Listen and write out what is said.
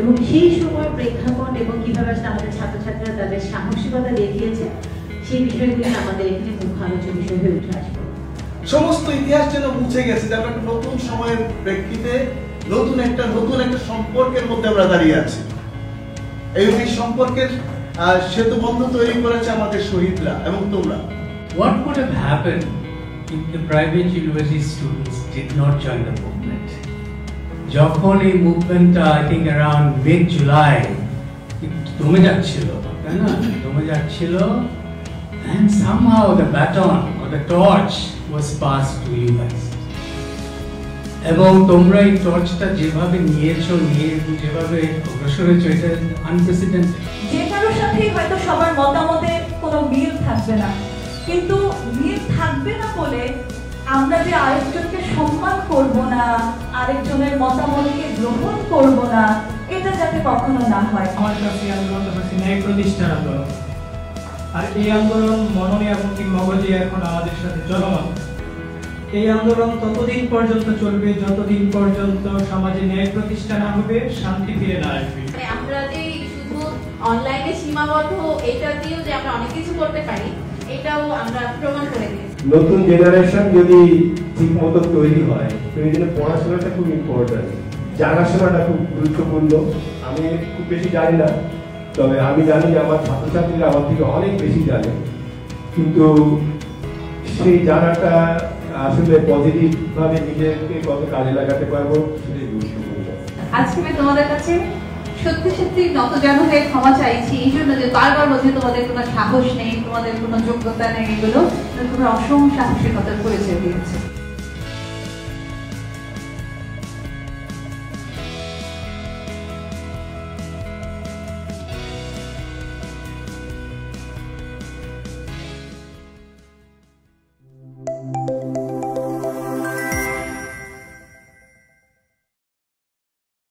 এবং সেই সময় প্রেক্ষাপট এবং কিভাবে আসলে আমাদের ছাত্রছাত্রীরা তাদের সাহসিকতা দেখিয়েছে সেই বিষয়গুলি আমাদের এখানে মুখ্য আলোচ্য বিষয় হয়ে উঠে আসবে। সমস্ত ইতিহাস যেন মুছে গেছে, যে আমরা একটা নতুন সময়ের প্রেক্ষিতে নতুন একটা সম্পর্কের মধ্যে আমরা দাঁড়িয়ে আছি। এই সম্পর্কের সেতু বন্ধন তৈরি করেছে আমাদের শহীদরা এবং তোমরা। What would have happened if the private university students did not join the movement? যখন এই মুভমেন্টটা I think around mid-July দমে যাচ্ছিল, তাই না? দমে যাচ্ছিল, and somehow the baton or the torch was passed to you guys. এবং তোমরা এই টর্চটা যেভাবে নিয়েছো, যেভাবে অগ্রসর হয়েছো, এটা আনপ্রেসিডেন্টেড। যে কারোর সাথেই হয়তো সবার মতামতের কোনো মিল থাকবে না, কিন্তু মিল থাকবে না বলে আমরা যে আরেকজনকে সম্মান করব না, আরেকজনের মতামতকে গ্রহণ করব না, এটা যাতে কখনো না হয়। আমার কাছে আন্দোলনটা হচ্ছে ন্যায় প্রতিষ্ঠার আন্দোলন, আর এই আন্দোলন মননে এবং মগজে এখন আমাদের সাথে চলমান। এই আন্দোলন ততদিন পর্যন্ত চলবে যতদিন পর্যন্ত সমাজে ন্যায় প্রতিষ্ঠা না হবে, শান্তি ফিরে না আসবে। আমরা যে শুধু অনলাইনে সীমাবদ্ধ এটা দিয়েও যে আমরা অনেক কিছু করতে পারি, এটাও আমরা প্রমাণ করে দিয়েছি। নতুন জেনারেশন যদি ঠিকমতো তৈরি হয়, তো এই জন্য পড়াশোনাটা খুব ইম্পর্টেন্ট, জানাশোনাটা খুব গুরুত্বপূর্ণ। আমি খুব বেশি জানি না, তবে আমি জানি আমার ছাত্রছাত্রীরা আমার থেকে অনেক বেশি জানে, কিন্তু সেই জানাটা আসলে পজিটিভ ভাবে নিজেকে কত কাজে লাগাতে পারবো সেটাই গুরুত্বপূর্ণ। আজকে আমি তোমাদের কাছে সত্যি সত্যি নতজানু হয়ে ক্ষমা চাইছি এই জন্য যে বারবার বলছি তোমাদের কোনো সাহস নেই, তোমাদের কোনো যোগ্যতা নেই, এগুলো তোমরা অসম সাহসিকতার পরিচয় দিয়েছে।